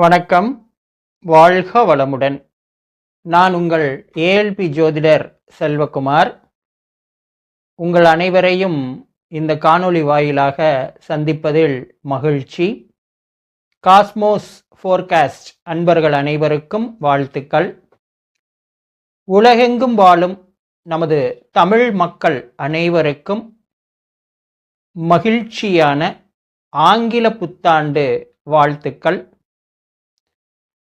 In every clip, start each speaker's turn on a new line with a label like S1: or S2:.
S1: வணக்கம். வாழ்க வளமுடன். நான் உங்கள் ஏஎல்பி ஜோதிடர் செல்வகுமார். உங்கள் அனைவரையும் இந்த காணொளி வாயிலாக சந்திப்பதில் மகிழ்ச்சி. காஸ்மோஸ் ஃபோர்காஸ்ட் அன்பர்கள் அனைவருக்கும் வாழ்த்துக்கள். உலகெங்கும் வாழும் நமது தமிழ் மக்கள் அனைவருக்கும் மகிழ்ச்சியான ஆங்கில புத்தாண்டு வாழ்த்துக்கள்.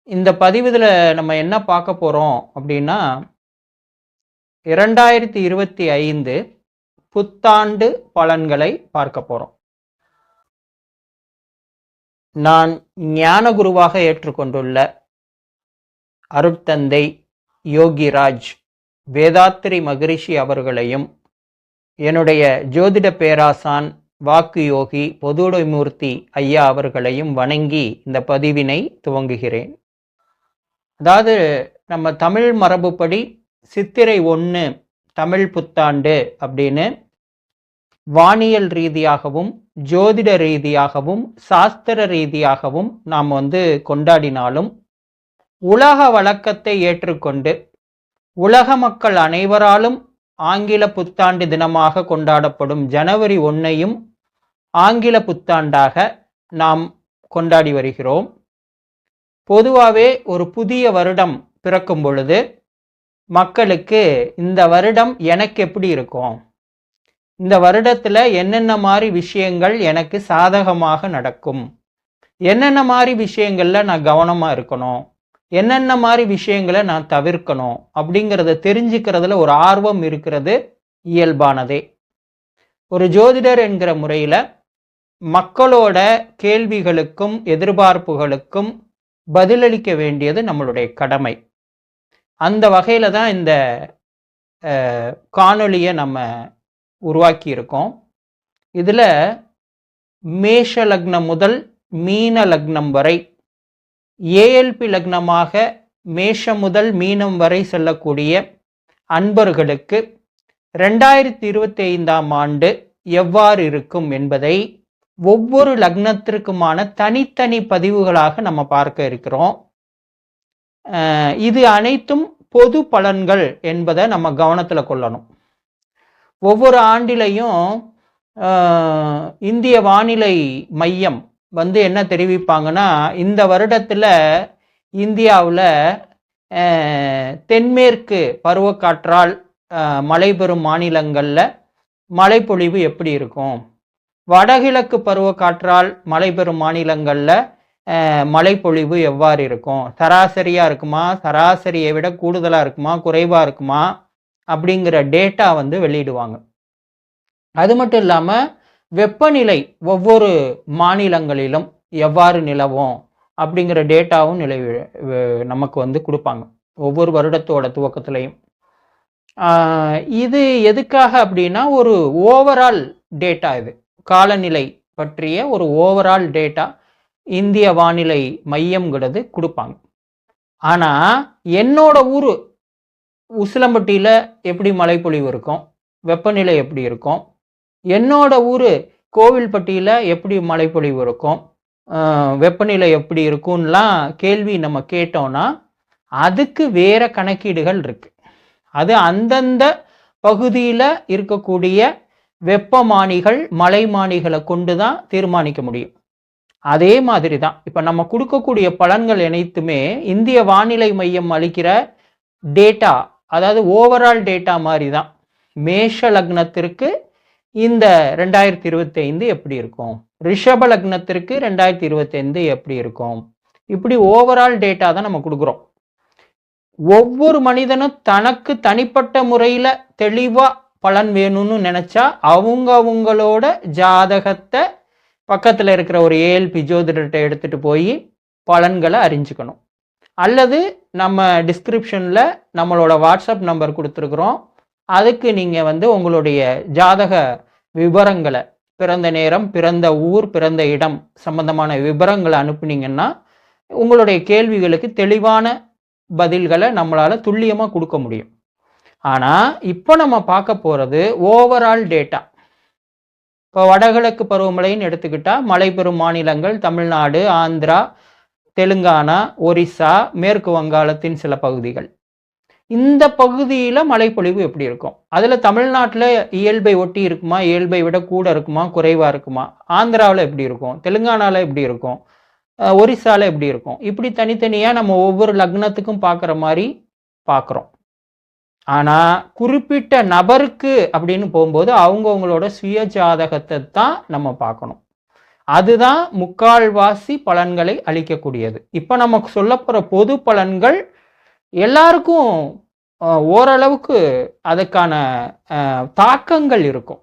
S1: இந்த பதிவில் நம்ம என்ன பார்க்க போகிறோம் அப்படின்னா, 2025 புத்தாண்டு பலன்களை பார்க்க போகிறோம். நான் ஞான குருவாக ஏற்றுக்கொண்டுள்ள அருட்தந்தை யோகிராஜ் வேதாத்ரி மகரிஷி அவர்களையும், என்னுடைய ஜோதிட பேராசான் வாக்கு யோகி பொதுவுடைமூர்த்தி ஐயா அவர்களையும் வணங்கி இந்த பதிவினை துவங்குகிறேன். அதாவது நம்ம தமிழ் மரபுப்படி சித்திரை 1 தமிழ் புத்தாண்டு அப்படின்னு வானியல் ரீதியாகவும் ஜோதிட ரீதியாகவும் சாஸ்திர ரீதியாகவும் நாம் கொண்டாடினாலும், உலக வழக்கத்தை ஏற்றுக்கொண்டு உலக மக்கள் அனைவராலும் ஆங்கில புத்தாண்டு தினமாக கொண்டாடப்படும் ஜனவரி 1ஐயும் ஆங்கில புத்தாண்டாக நாம் கொண்டாடி வருகிறோம். பொதுவாகவே ஒரு புதிய வருடம் பிறக்கும் பொழுது மக்களுக்கு இந்த வருடம் எனக்கு எப்படி இருக்கும், இந்த வருடத்தில் என்னென்ன மாதிரி விஷயங்கள் எனக்கு சாதகமாக நடக்கும், என்னென்ன மாதிரி விஷயங்களில் நான் கவனமாக இருக்கணும், என்னென்ன மாதிரி விஷயங்களை நான் தவிர்க்கணும் அப்படிங்கிறத தெரிஞ்சுக்கிறதுல ஒரு ஆர்வம் இருக்கிறது இயல்பானதே. ஒரு ஜோதிடர் என்கிற முறையில் மக்களோட கேள்விகளுக்கும் எதிர்பார்ப்புகளுக்கும் பதிலளிக்க வேண்டியது நம்மளுடைய கடமை. அந்த வகையில் தான் இந்த காணொளியை நம்ம உருவாக்கி இருக்கோம். இதில் மேஷ லக்னம் முதல் மீன லக்னம் வரை, ஏஎல்பி லக்னமாக மேஷம் முதல் மீனம் வரை செல்லக்கூடிய அன்பர்களுக்கு 2025ஆம் ஆண்டு எவ்வாறு இருக்கும் என்பதை ஒவ்வொரு லக்னத்திற்குமான தனித்தனி பதிவுகளாக நம்ம பார்க்க இருக்கிறோம். இது அனைத்தும் பொது பலன்கள் என்பதை நம்ம கவனத்தில் கொள்ளணும். ஒவ்வொரு ஆண்டிலையும் இந்திய வானிலை மையம் என்ன தெரிவிப்பாங்கன்னா, இந்த வருடத்தில் இந்தியாவில் தென்மேற்கு பருவக்காற்றால் மழை பெறும் மாநிலங்களில் மழைப்பொழிவு எப்படி இருக்கும், வடகிழக்கு பருவக்காற்றால் மழை பெறும் மாநிலங்களில் மழைப்பொழிவு எவ்வாறு இருக்கும், சராசரியாக இருக்குமா, சராசரியை விட கூடுதலாக இருக்குமா, குறைவாக இருக்குமா அப்படிங்கிற டேட்டா வெளியிடுவாங்க. அது மட்டும் இல்லாமல் வெப்பநிலை ஒவ்வொரு மாநிலங்களிலும் எவ்வாறு நிலவும் அப்படிங்கிற டேட்டாவும் நமக்கு கொடுப்பாங்க ஒவ்வொரு வருடத்தோட துவக்கத்திலையும். இது எதுக்காக அப்படின்னா, ஒரு ஓவரால் டேட்டா, இது காலநிலை பற்றிய ஒரு ஓவரால் டேட்டா இந்திய வானிலை மையம்ங்கிறது கொடுப்பாங்க. ஆனால் என்னோட ஊர் உசிலம்பட்டியில் எப்படி மழைப்பொழிவு இருக்கும், வெப்பநிலை எப்படி இருக்கும், என்னோட ஊர் கோவில்பட்டியில் எப்படி மழைப்பொழிவு இருக்கும், வெப்பநிலை எப்படி இருக்கும்லாம் கேள்வி நம்ம கேட்டோம்னா அதுக்கு வேற கணக்கீடுகள் இருக்கு. அது அந்தந்த பகுதியில் இருக்கக்கூடிய வெப்பமானிகள் மலைமானிகளை கொண்டு தான் தீர்மானிக்க முடியும். அதே மாதிரி தான் இப்போ நம்ம கொடுக்கக்கூடிய பலன்கள் அனைத்துமே இந்திய வானிலை மையம் அளிக்கிற டேட்டா, அதாவது ஓவரால் டேட்டா மாதிரி தான். மேஷ லக்னத்திற்கு இந்த 2025 எப்படி இருக்கும், ரிஷப லக்னத்திற்கு 2025 எப்படி இருக்கும், இப்படி ஓவரால் டேட்டா தான் நம்ம கொடுக்குறோம். ஒவ்வொரு மனிதனும் தனக்கு தனிப்பட்ட முறையில் தெளிவாக பலன் வேணும்னு நினச்சா அவங்களோட ஜாதகத்தை பக்கத்தில் இருக்கிற ஒரு ஏஎல்பி ஜோதிடர்கிட்ட எடுத்துகிட்டு போய் பலன்களை அறிஞ்சுக்கணும். அல்லது நம்ம டிஸ்கிரிப்ஷனில் நம்மளோட வாட்ஸ்அப் நம்பர் கொடுத்துருக்குறோம். அதுக்கு நீங்கள் உங்களுடைய ஜாதக விவரங்களை, பிறந்த நேரம், பிறந்த ஊர், பிறந்த இடம் சம்பந்தமான விவரங்களை அனுப்புனீங்கன்னா உங்களுடைய கேள்விகளுக்கு தெளிவான பதில்களை நம்மளால் துல்லியமாக கொடுக்க முடியும். ஆனால் இப்போ நம்ம பார்க்க போகிறது ஓவரால் டேட்டா. இப்போ வடகிழக்கு பருவமழைன்னு எடுத்துக்கிட்டால் மழை பெறும் மாநிலங்கள் தமிழ்நாடு, ஆந்திரா, தெலுங்கானா, ஒரிசா, மேற்கு வங்காளத்தின் சில பகுதிகள். இந்த பகுதியில் மழைப்பொழிவு எப்படி இருக்கும்? அதில் தமிழ்நாட்டில் இயல்பை ஒட்டி இருக்குமா, இயல்பை விட கூட இருக்குமா, குறைவாக இருக்குமா? ஆந்திராவில் எப்படி இருக்கும், தெலுங்கானாவில் எப்படி இருக்கும், ஒரிசாவில் எப்படி இருக்கும்? இப்படி தனித்தனியாக நம்ம ஒவ்வொரு லக்னத்துக்கும் பார்க்குற மாதிரி பார்க்குறோம். ஆனால் குறிப்பிட்ட நபருக்கு அப்படின்னு போகும்போது அவங்கவுங்களோட சுய ஜாதகத்தை தான் நம்ம பார்க்கணும். அதுதான் முக்கால்வாசி பலன்களை அளிக்கக்கூடியது. இப்போ நமக்கு சொல்லப்போகிற பொது பலன்கள் எல்லாருக்கும் ஓரளவுக்கு அதுக்கான தாக்கங்கள் இருக்கும்.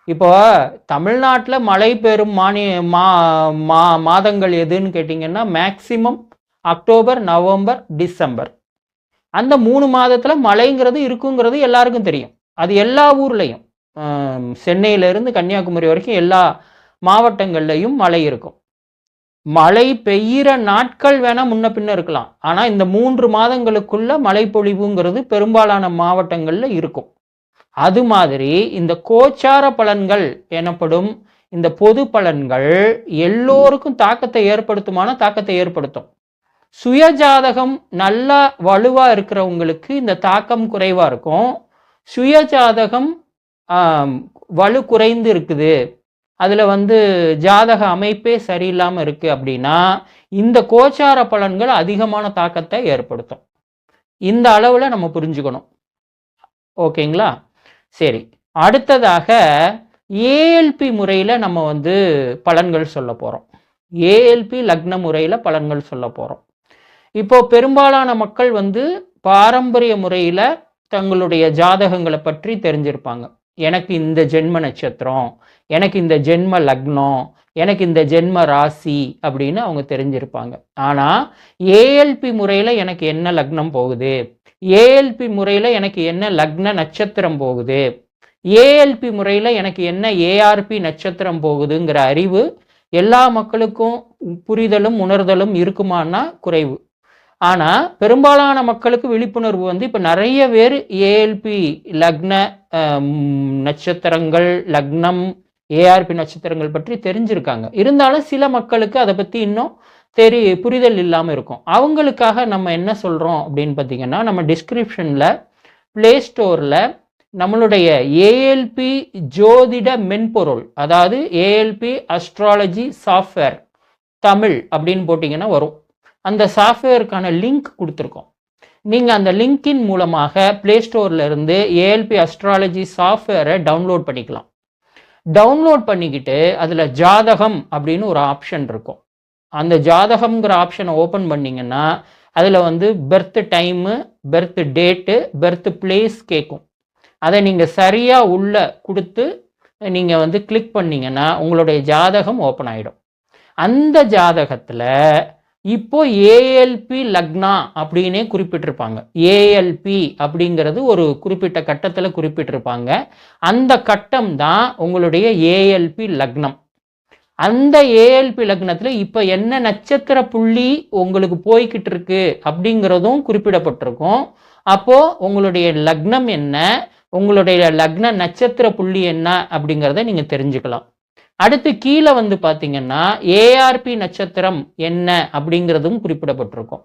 S1: இப்போ தமிழ்நாட்டில் மழை பெறும் மாதங்கள் எதுன்னு கேட்டிங்கன்னா மேக்சிமம் அக்டோபர், நவம்பர், டிசம்பர். அந்த 3 மாதத்தில் மழைங்கிறது இருக்குங்கிறது எல்லாருக்கும் தெரியும். அது எல்லா ஊர்லேயும், சென்னையிலேருந்து கன்னியாகுமரி வரைக்கும் எல்லா மாவட்டங்கள்லையும் மழை இருக்கும். மழை பெய்கிற நாட்கள் வேணால் முன்ன பின்ன இருக்கலாம். ஆனால் இந்த 3 மாதங்களுக்குள்ள மழை பொழிவுங்கிறது பெரும்பாலான மாவட்டங்களில் இருக்கும். அது மாதிரி இந்த கோச்சார பலன்கள் எனப்படும் இந்த பொது பலன்கள் எல்லோருக்கும் தாக்கத்தை ஏற்படுத்துமான தாக்கத்தை ஏற்படுத்தும். சுயஜாதகம் நல்லா வலுவாக இருக்கிறவங்களுக்கு இந்த தாக்கம் குறைவாக இருக்கும். சுயஜாதகம் வலு குறைந்து இருக்குது, அதில் ஜாதக அமைப்பே சரியில்லாமல் இருக்குது அப்படின்னா இந்த கோச்சார பலன்கள் அதிகமான தாக்கத்தை ஏற்படுத்தும். இந்த அளவில் நம்ம புரிஞ்சுக்கணும். ஓகேங்களா? சரி, அடுத்ததாக ஏஎல்பி முறையில் நம்ம பலன்கள் சொல்ல போகிறோம். ஏஎல்பி லக்ன முறையில் பலன்கள் சொல்ல போகிறோம். இப்போ பெரும்பாலான மக்கள் பாரம்பரிய முறையில் தங்களுடைய ஜாதகங்களை பற்றி தெரிஞ்சிருப்பாங்க. எனக்கு இந்த ஜென்ம நட்சத்திரம், எனக்கு இந்த ஜென்ம லக்னம், எனக்கு இந்த ஜென்ம ராசி அப்படின்னு அவங்க தெரிஞ்சிருப்பாங்க. ஆனால் ஏஎல்பி முறையில் எனக்கு என்ன லக்னம் போகுது, ஏஎல்பி முறையில் எனக்கு என்ன லக்ன நட்சத்திரம் போகுது, ஏஎல்பி முறையில் எனக்கு என்ன ஏஆர்பி நட்சத்திரம் போகுதுங்கிற அறிவு எல்லா மக்களுக்கும் புரிதலும் உணர்தலும் இருக்குமானா குறைவு. ஆனால் பெரும்பாலான மக்களுக்கு விழிப்புணர்வு இப்போ நிறைய பேர் ஏஎல்பி லக்ன நட்சத்திரங்கள், லக்னம், ஏஆர்பி நட்சத்திரங்கள் பற்றி தெரிஞ்சிருக்காங்க. இருந்தாலும் சில மக்களுக்கு அதை பற்றி இன்னும் புரிதல் இல்லாமல் இருக்கும். அவங்களுக்காக நம்ம என்ன சொல்கிறோம் அப்படின்னு பார்த்தீங்கன்னா, நம்ம டிஸ்கிரிப்ஷனில் ப்ளே ஸ்டோரில் நம்மளுடைய ஏஎல்பி ஜோதிட மென்பொருள், அதாவது ஏஎல்பி அஸ்ட்ராலஜி சாஃப்ட்வேர் தமிழ் அப்படின்னு போட்டிங்கன்னா வரும். அந்த சாஃப்ட்வேருக்கான லிங்க் கொடுத்துருக்கோம். நீங்கள் அந்த லிங்கின் மூலமாக ப்ளே ஸ்டோரில் இருந்து ஏஎல்பி அஸ்ட்ராலஜி சாஃப்ட்வேரை டவுன்லோட் பண்ணிக்கலாம். டவுன்லோட் பண்ணிக்கிட்டு அதில் ஜாதகம் அப்படின்னு ஒரு ஆப்ஷன் இருக்கும். அந்த ஜாதகம்ங்கிற ஆப்ஷனை ஓப்பன் பண்ணிங்கன்னா அதில் birth time, birth date, birth place கேட்கும். அதை நீங்கள் சரியாக உள்ள கொடுத்து நீங்கள் கிளிக் பண்ணிங்கன்னா உங்களுடைய ஜாதகம் ஓப்பன் ஆகிடும். அந்த ஜாதகத்தில் இப்போ ஏஎல்பி லக்னா அப்படின்னே குறிப்பிட்டிருப்பாங்க. ஏஎல்பி அப்படிங்கிறது ஒரு குறிப்பிட்ட கட்டத்தில் குறிப்பிட்டிருப்பாங்க. அந்த கட்டம் தான் உங்களுடைய ஏஎல்பி லக்னம். அந்த ஏஎல்பி லக்னத்தில் இப்போ என்ன நட்சத்திர புள்ளி உங்களுக்கு போய்கிட்டு இருக்கு அப்படிங்கிறதும் குறிப்பிடப்பட்டிருக்கும். அப்போது உங்களுடைய லக்னம் என்ன, உங்களுடைய லக்ன நட்சத்திர புள்ளி என்ன அப்படிங்கிறத நீங்கள் தெரிஞ்சுக்கலாம். அடுத்து கீழே பார்த்தீங்கன்னா ஏஆர்பி நட்சத்திரம் என்ன அப்படிங்கிறதும் குறிப்பிடப்பட்டிருக்கும்.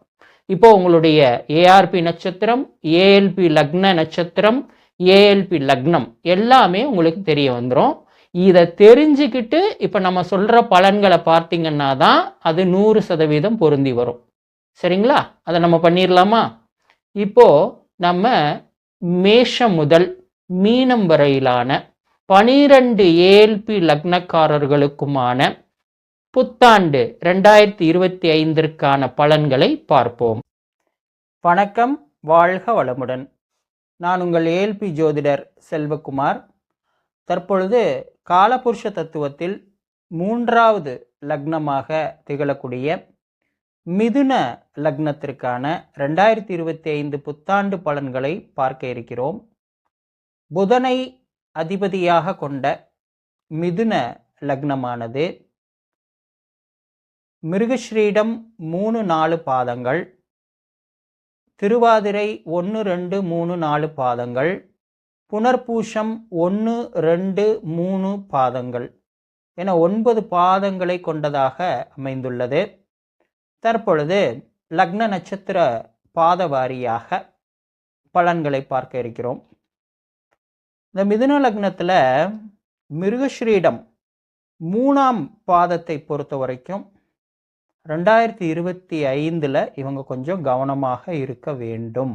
S1: இப்போ உங்களுடைய ஏஆர்பி நட்சத்திரம், ஏஎல்பி லக்ன நட்சத்திரம், ஏஎல்பி லக்னம் எல்லாமே உங்களுக்கு தெரிய வந்துடும். இதை தெரிஞ்சுக்கிட்டு இப்போ நம்ம சொல்கிற பலன்களை பார்த்தீங்கன்னா தான் அது 100% பொருந்தி வரும். சரிங்களா? அதை நம்ம பண்ணிடலாமா? இப்போது நம்ம மேஷம் முதல் மீனம் வரையிலான 12 ஏஎல்பி லக்னக்காரர்களுக்குமான புத்தாண்டு 2025ற்கான பலன்களை பார்ப்போம். வணக்கம், வாழ்க வளமுடன். நான் உங்கள் ஏஎல்பி ஜோதிடர் செல்வகுமார். தற்பொழுது காலபுருஷ தத்துவத்தில் 3வது லக்னமாக திகழக்கூடிய மிதுன லக்னத்திற்கான 2025 புத்தாண்டு பலன்களை பார்க்க இருக்கிறோம். புதனை அதிபதியாக கொண்ட மிதுன லக்னமானது மிருகஸ்ரீடம் 3-4 பாதங்கள், திருவாதிரை 1-2-3-4 பாதங்கள், புனர்பூஷம் 1-2-3 பாதங்கள் என 9 பாதங்களை கொண்டதாக அமைந்துள்ளது. தற்பொழுது லக்ன நட்சத்திர பாத வாரியாக பலன்களை பார்க்க இருக்கிறோம். இந்த மிதுன லக்னத்தில் மிருகஸ்ரீடம் 3ஆம் பாதத்தை பொறுத்த வரைக்கும் 2025 இவங்க கொஞ்சம் கவனமாக இருக்க வேண்டும்.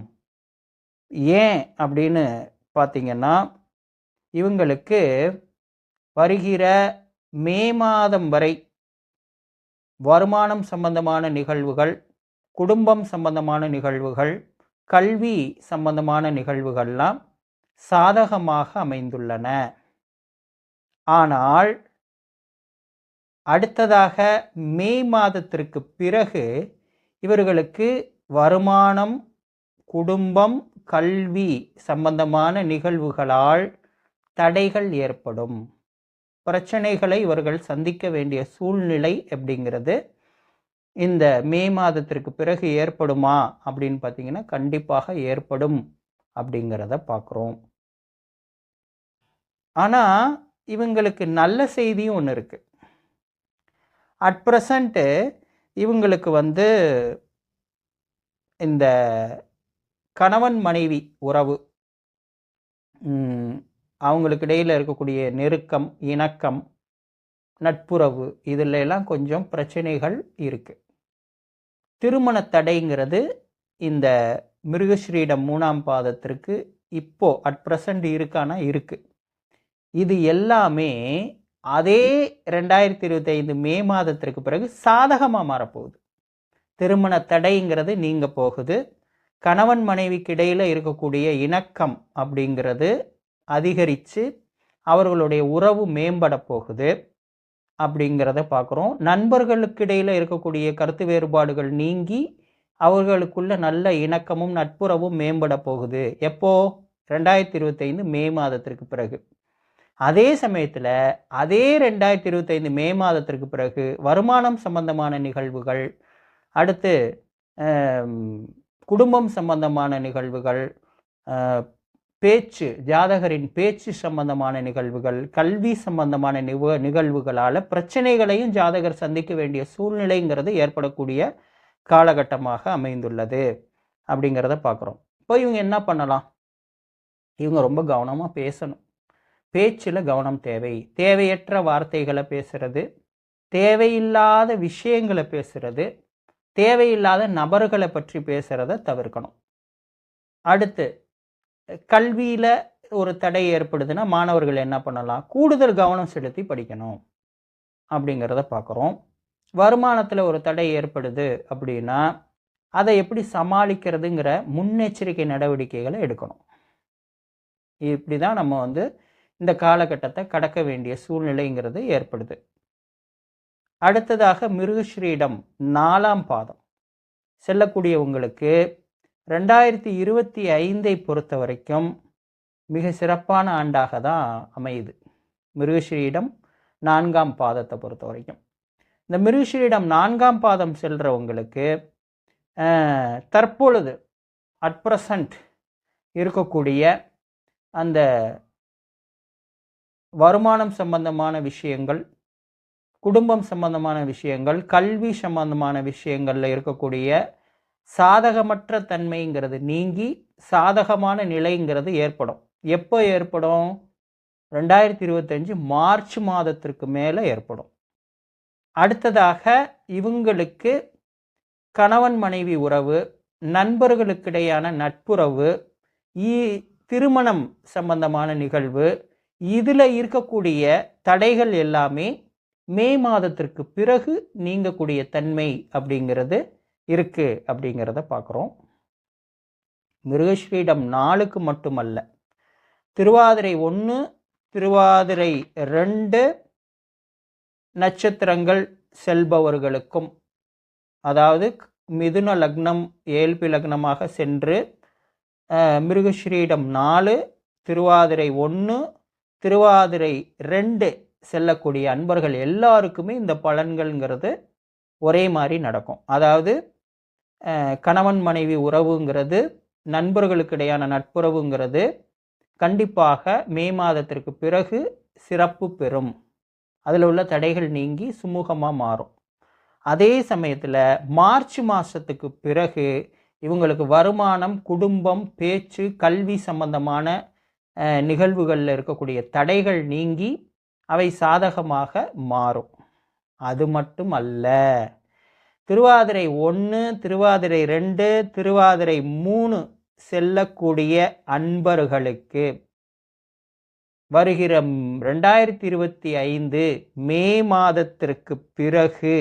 S1: ஏன் அப்படின்னு பார்த்தீங்கன்னா, இவங்களுக்கு வருகிற மே மாதம் வரை வருமானம் சம்பந்தமான நிகழ்வுகள், குடும்பம் சம்பந்தமான நிகழ்வுகள், கல்வி சம்பந்தமான நிகழ்வுகள்லாம் சாதகமாக அமைந்துள்ளன. ஆனால் அடுத்ததாக மே மாதத்திற்கு பிறகு இவர்களுக்கு வருமானம், குடும்பம், கல்வி சம்பந்தமான நிகழ்வுகளால் தடைகள் ஏற்படும். பிரச்சனைகளை இவர்கள் சந்திக்க வேண்டிய சூழ்நிலை அப்படிங்கிறது இந்த மே மாதத்திற்கு பிறகு ஏற்படுமா அப்படின்னு பார்த்தீங்கன்னா, கண்டிப்பாக ஏற்படும் அப்படிங்கிறத பார்க்குறோம். ஆனால் இவங்களுக்கு நல்ல செய்தியும் ஒன்று இருக்குது. அட் ப்ரெசண்ட்டு இவங்களுக்கு இந்த கணவன் மனைவி உறவு, அவங்களுக்கு இடையில் இருக்கக்கூடிய நெருக்கம், இணக்கம், நட்புறவு, இதில் எல்லாம் கொஞ்சம் பிரச்சனைகள் இருக்குது. திருமண தடைங்கிறது இந்த மிருகஸ்ரீடம் 3ஆம் பாதத்திற்கு இப்போ அட் ப்ரெசண்ட் இருக்கானா இருக்குது. இது எல்லாமே அதே 2025 மே மாதத்திற்கு பிறகு சாதகமாக மாறப்போகுது. திருமண தடைங்கிறது நீங்க போகுது. கணவன் மனைவிக்கு இடையில் இருக்கக்கூடிய இணக்கம் அப்படிங்கிறது அதிகரித்து அவர்களுடைய உறவு மேம்பட போகுது அப்படிங்கிறத பார்க்குறோம். நண்பர்களுக்கு இடையில் இருக்கக்கூடிய கருத்து வேறுபாடுகள் நீங்கி அவர்களுக்குள்ள நல்ல இணக்கமும் நட்புறவும் மேம்பட போகுது. எப்போ? 2025 மே மாதத்திற்கு பிறகு. அதே சமயத்தில் அதே 2025 மே மாதத்திற்கு பிறகு வருமானம் சம்பந்தமான நிகழ்வுகள், அடுத்து குடும்பம் சம்பந்தமான நிகழ்வுகள், பேச்சு, ஜாதகரின் பேச்சு சம்பந்தமான நிகழ்வுகள், கல்வி சம்பந்தமான நிகழ்வுகளால் பிரச்சனைகளையும் ஜாதகர் சந்திக்க வேண்டிய சூழ்நிலைங்கிறது ஏற்படக்கூடிய காலகட்டமாக அமைந்துள்ளது அப்படிங்கிறத பார்க்குறோம். இப்போ இவங்க என்ன பண்ணலாம்? இவங்க ரொம்ப கவனமாக பேசணும். பேச்சில் கவனம் தேவை. தேவையற்ற வார்த்தைகளை பேசுறது, தேவையில்லாத விஷயங்களை பேசுறது, தேவையில்லாத நபர்களை பற்றி பேசுகிறத தவிர்க்கணும். அடுத்து கல்வியில் ஒரு தடை ஏற்படுதுன்னா மாணவர்கள் என்ன பண்ணலாம்? கூடுதல் கவனம் செலுத்தி படிக்கணும் அப்படிங்கிறத பார்க்குறோம். வருமானத்தில் ஒரு தடை ஏற்படுது அப்படின்னா அதை எப்படி சமாளிக்கிறதுங்கிற முன்னெச்சரிக்கை நடவடிக்கைகளை எடுக்கணும். இப்படி தான் நம்ம இந்த காலகட்டத்தை கடக்க வேண்டிய சூழ்நிலைங்கிறது ஏற்படுது. அடுத்ததாக மிருகஸ்ரீடம் 4ஆம் பாதம் செல்லக்கூடியவங்களுக்கு 2025 பொறுத்த வரைக்கும் மிக சிறப்பான ஆண்டாக தான் அமையுது. மிருகஸ்ரீடம் 4ஆம் பாதத்தை பொறுத்த வரைக்கும் இந்த மிருகஸ்ரீடம் 4ஆம் பாதம் செல்றவங்களுக்கு தற்பொழுது அட் ப்ரெசண்ட் இருக்கக்கூடிய அந்த வருமானம் சம்பந்தமான விஷயங்கள், குடும்பம் சம்பந்தமான விஷயங்கள், கல்வி சம்பந்தமான விஷயங்களில் இருக்கக்கூடிய சாதகமற்ற தன்மைங்கிறது நீங்கி சாதகமான நிலைங்கிறது ஏற்படும். எப்போ ஏற்படும்? 2025 மார்ச் மாதத்திற்கு மேலே ஏற்படும். அடுத்ததாக இவங்களுக்கு கணவன் மனைவி உறவு, நண்பர்களுக்கிடையான நட்புறவு, திருமணம் சம்பந்தமான நிகழ்வு, இதில் இருக்கக்கூடிய தடைகள் எல்லாமே மே மாதத்திற்கு பிறகு நீங்கக்கூடிய தன்மை அப்படிங்கிறது இருக்கு அப்படிங்கிறத பார்க்குறோம். மிருகஸ்ரீடம் 4க்கு மட்டுமல்ல, திருவாதிரை 1, திருவாதிரை 2 நட்சத்திரங்கள் செல்பவர்களுக்கும், அதாவது மிதுன லக்னம் ஏல்பி லக்னமாக சென்று மிருகஸ்ரீடம் 4, திருவாதிரை 1, திருவாதிரை 2 செல்லக்கூடிய அன்பர்கள் எல்லாருக்குமே இந்த பலன்கள்ங்கிறது ஒரே மாதிரி நடக்கும். அதாவது கணவன் மனைவி உறவுங்கிறது, நண்பர்களுக்கு இடையான நட்புறவுங்கிறது கண்டிப்பாக மே மாதத்திற்கு பிறகு சிறப்பு பெறும். அதில் உள்ள தடைகள் நீங்கி சுமூகமாக மாறும். அதே சமயத்தில் மார்ச் மாதத்துக்கு பிறகு இவங்களுக்கு வருமானம், குடும்பம், பேச்சு, கல்வி சம்பந்தமான நிகழ்வுகளில் இருக்கக்கூடிய தடைகள் நீங்கி அவை சாதகமாக மாறும். அது மட்டும் அல்ல, திருவாதிரை 1, திருவாதிரை 2, திருவாதிரை 3 செல்லக்கூடிய அன்பர்களுக்கு வருகிற 2025 மே மாதத்திற்கு பிறகு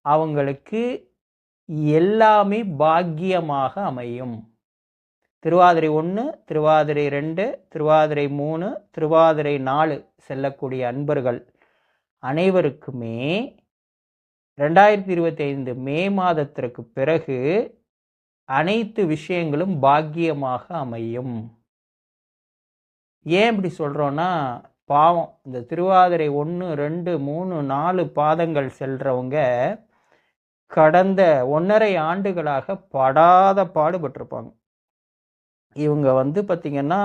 S1: அவங்களுக்கு எல்லாமே பாக்கியமாக அமையும். திருவாதிரை 1, திருவாதிரை 2, திருவாதிரை 3, திருவாதிரை 4 செல்லக்கூடிய அன்பர்கள் அனைவருக்குமே 2025 மே மாதத்திற்கு பிறகு அனைத்து விஷயங்களும் பாக்கியமாக அமையும். ஏன் இப்படி சொல்கிறோன்னா, பாவம் இந்த திருவாதிரை 1, 2, 3, 4 பாதங்கள் செல்றவங்க கடந்த 1.5 ஆண்டுகளாக படாத பாடுபட்டிருப்பாங்க. இவங்க பார்த்திங்கன்னா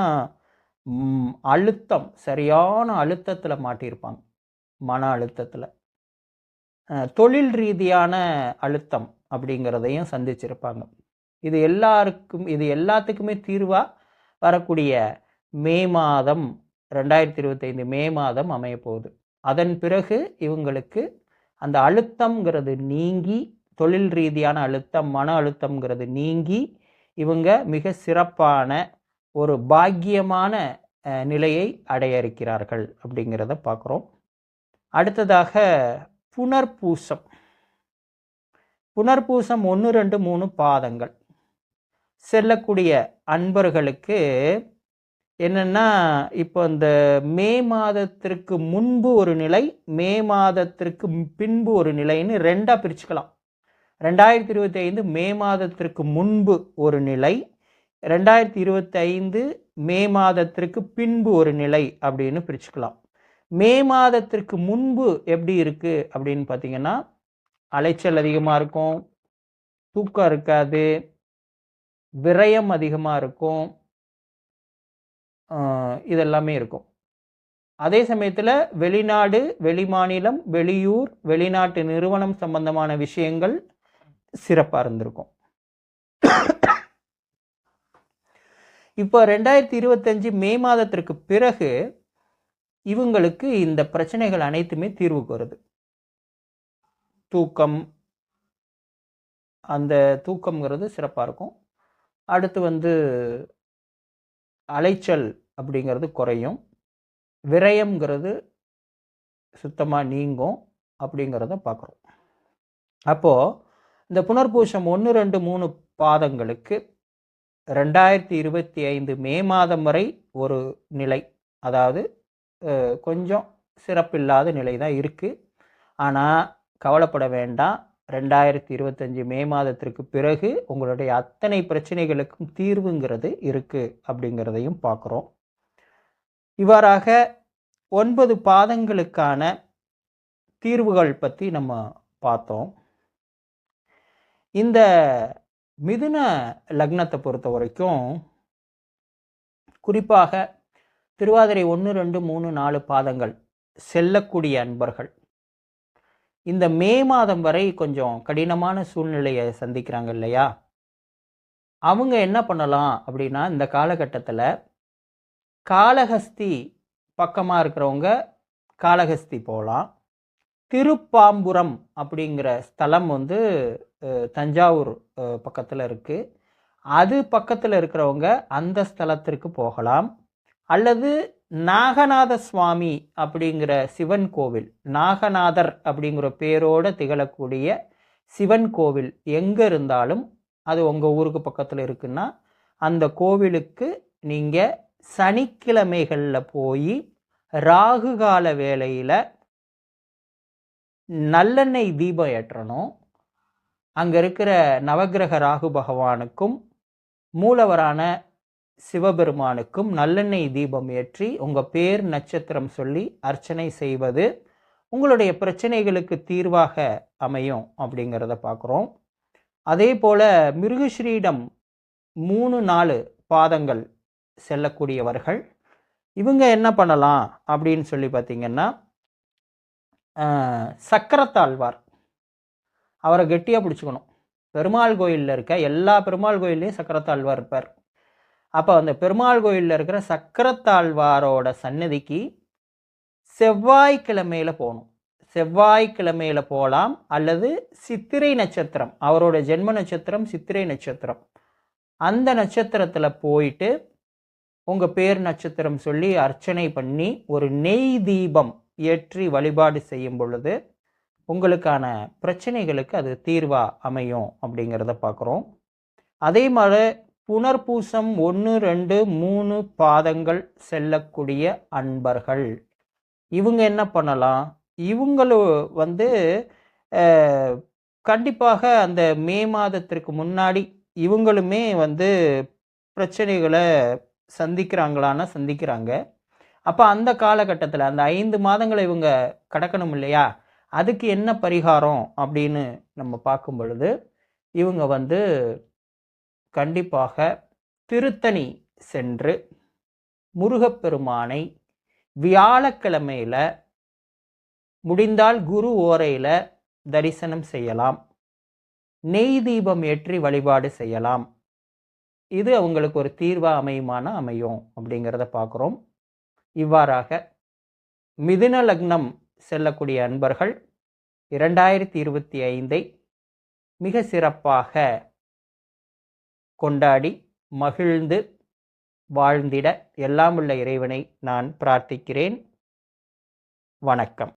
S1: அழுத்தம், சரியான அழுத்தத்தில் மாட்டியிருப்பாங்க. மன அழுத்தத்தில், தொழில் ரீதியான அழுத்தம் அப்படிங்கிறதையும் சந்திச்சிருப்பாங்க. இது எல்லாத்துக்குமே தீர்வாக வரக்கூடிய மே மாதம் 2025 மே மாதம் அமைய போகுது. அதன் பிறகு இவங்களுக்கு அந்த அழுத்தம்ங்கிறது நீங்கி, தொழில் ரீதியான அழுத்தம், மன அழுத்தம்ங்கிறது நீங்கி இவங்க மிக சிறப்பான ஒரு பாக்கியமான நிலையை அடைய இருக்கிறார்கள் அப்படிங்கிறத பார்க்குறோம். அடுத்ததாக புனர்பூசம். புனர்பூசம் 1, 2, 3 பாதங்கள் செல்லக்கூடிய அன்பர்களுக்கு என்னென்னா, இப்போ இந்த மே மாதத்திற்கு முன்பு ஒரு நிலை, மே மாதத்திற்கு பின்பு ஒரு நிலைன்னு 2ஆக பிரிச்சுக்கலாம். 2025 மே மாதத்திற்கு முன்பு ஒரு நிலை, 2025 மே மாதத்திற்கு பின்பு ஒரு நிலை அப்படின்னு பிரிச்சுக்கலாம். மே மாதத்திற்கு முன்பு எப்படி இருக்குது அப்படின்னு பார்த்தீங்கன்னா, அலைச்சல் அதிகமாக இருக்கும், தூக்கம் இருக்காது, விரயம் அதிகமாக இருக்கும், இதெல்லாமே இருக்கும். அதே சமயத்தில் வெளிநாடு, வெளிமாநிலம், வெளியூர், வெளிநாட்டு நிறுவனம் சம்பந்தமான விஷயங்கள் சிறப்பாக இருந்திருக்கும். இப்போ 2025 மே மாதத்திற்கு பிறகு இவங்களுக்கு இந்த பிரச்சனைகள் அனைத்துமே தீர்வுக்கு வருது. அந்த தூக்கம்ங்கிறது சிறப்பாக இருக்கும். அடுத்து அலைச்சல் அப்படிங்கிறது குறையும், விரயம்ங்கிறது சுத்தமாக நீங்கும் அப்படிங்கிறத பார்க்குறோம். அப்போது இந்த புனர்பூசம் 1, 2, 3 பாதங்களுக்கு 2025 மே மாதம் வரை ஒரு நிலை, அதாவது கொஞ்சம் சிறப்பில்லாத நிலை தான் இருக்குது. ஆனால் கவலைப்பட வேண்டாம், 2025 மே மாதத்திற்கு பிறகு உங்களுடைய அத்தனை பிரச்சனைகளுக்கும் தீர்வுங்கிறது இருக்குது அப்படிங்கிறதையும் பார்க்குறோம். இவ்வாறாக 9 பாதங்களுக்கான தீர்வுகள் பற்றி நம்ம பார்த்தோம். இந்த மிதுன லக்னத்தை பொறுத்த வரைக்கும் குறிப்பாக திருவாதிரை 1, 2, 3, 4 பாதங்கள் செல்லக்கூடிய அன்பர்கள் இந்த மே மாதம் வரை கொஞ்சம் கடினமான சூழ்நிலையை சந்திக்கிறாங்க இல்லையா? அவங்க என்ன பண்ணலாம் அப்படின்னா, இந்த காலகட்டத்தில் காளஹஸ்தி பக்கமாக இருக்கிறவங்க காளஹஸ்தி போகலாம். திருப்பாம்புரம் அப்படிங்கிற ஸ்தலம் தஞ்சாவூர் பக்கத்தில் இருக்குது. அது பக்கத்தில் இருக்கிறவங்க அந்த ஸ்தலத்திற்கு போகலாம். அல்லது நாகநாத சுவாமி அப்படிங்கிற சிவன் கோவில், நாகநாதர் அப்படிங்கிற பேரோடு திகழக்கூடிய சிவன் கோவில் எங்கே இருந்தாலும், அது உங்கள் ஊருக்கு பக்கத்தில் இருக்குன்னா அந்த கோவிலுக்கு நீங்கள் சனிக்கிழமைகளில் போய் ராகு கால வேளையில் நல்லெண்ணெய் தீபம் ஏற்றணும். அங்கே இருக்கிற நவக்கிரக ராகு பகவானுக்கும் மூலவரான சிவபெருமானுக்கும் நல்லெண்ணெய் தீபம் ஏற்றி உங்கள் பேர் நட்சத்திரம் சொல்லி அர்ச்சனை செய்வது உங்களுடைய பிரச்சனைகளுக்கு தீர்வாக அமையும் அப்படிங்கிறத பார்க்குறோம். அதே போல் மிருகஸ்ரீடம் 3, 4 பாதங்கள் செல்லக்கூடியவர்கள் இவங்க என்ன பண்ணலாம் அப்படின்னு சொல்லி பார்த்தீங்கன்னா, சக்கரத்தாழ்வார் அவரை கெட்டியாக பிடிச்சிக்கணும். பெருமாள் கோயிலில் இருக்க எல்லா பெருமாள் கோயில்லையும் சக்கரத்தாழ்வார் இருப்பார். அப்போ அந்த பெருமாள் கோயிலில் இருக்கிற சக்கரத்தாழ்வாரோட சன்னதிக்கு செவ்வாய்க்கிழமையில் போகணும். செவ்வாய்க்கிழமையில் போகலாம், அல்லது சித்திரை நட்சத்திரம், அவரோட ஜென்ம நட்சத்திரம் சித்திரை நட்சத்திரம், அந்த நட்சத்திரத்தில் போயிட்டு உங்கள் பேர் நட்சத்திரம் சொல்லி அர்ச்சனை பண்ணி ஒரு நெய் தீபம் ஏற்றி வழிபாடு செய்யும் பொழுது உங்களுக்கான பிரச்சனைகளுக்கு அது தீர்வா அமையும் அப்படிங்கிறத பார்க்குறோம். அதே மாதிரி புனர்பூசம் 1, 2, 3 பாதங்கள் செல்லக்கூடிய அன்பர்கள் இவங்க என்ன பண்ணலாம்? இவங்களும் கண்டிப்பாக அந்த மே மாதத்திற்கு முன்னாடி இவங்களுமே பிரச்சனைகளை சந்திக்கிறாங்களான்னா சந்திக்கிறாங்க. அப்போ அந்த காலகட்டத்தில் அந்த 5 மாதங்களை இவங்க கடக்கணும் இல்லையா? அதுக்கு என்ன பரிகாரம் அப்படின்னு நம்ம பார்க்கும் பொழுது இவங்க கண்டிப்பாக திருத்தணி சென்று முருகப்பெருமானை வியாழக்கிழமையில் முடிந்தால் குரு ஓரையில் தரிசனம் செய்யலாம், நெய் தீபம் ஏற்றி வழிபாடு செய்யலாம். இது அவங்களுக்கு ஒரு தீர்வா அமையும் அப்படிங்கிறத பார்க்குறோம். இவ்வாறாக மிதுன லக்னம் செல்லக்கூடிய அன்பர்கள் 2025 மிக சிறப்பாக கொண்டாடி மகிழ்ந்து வாழ்ந்திட எல்லாம் உள்ள இறைவனை நான் பிரார்த்திக்கிறேன். வணக்கம்.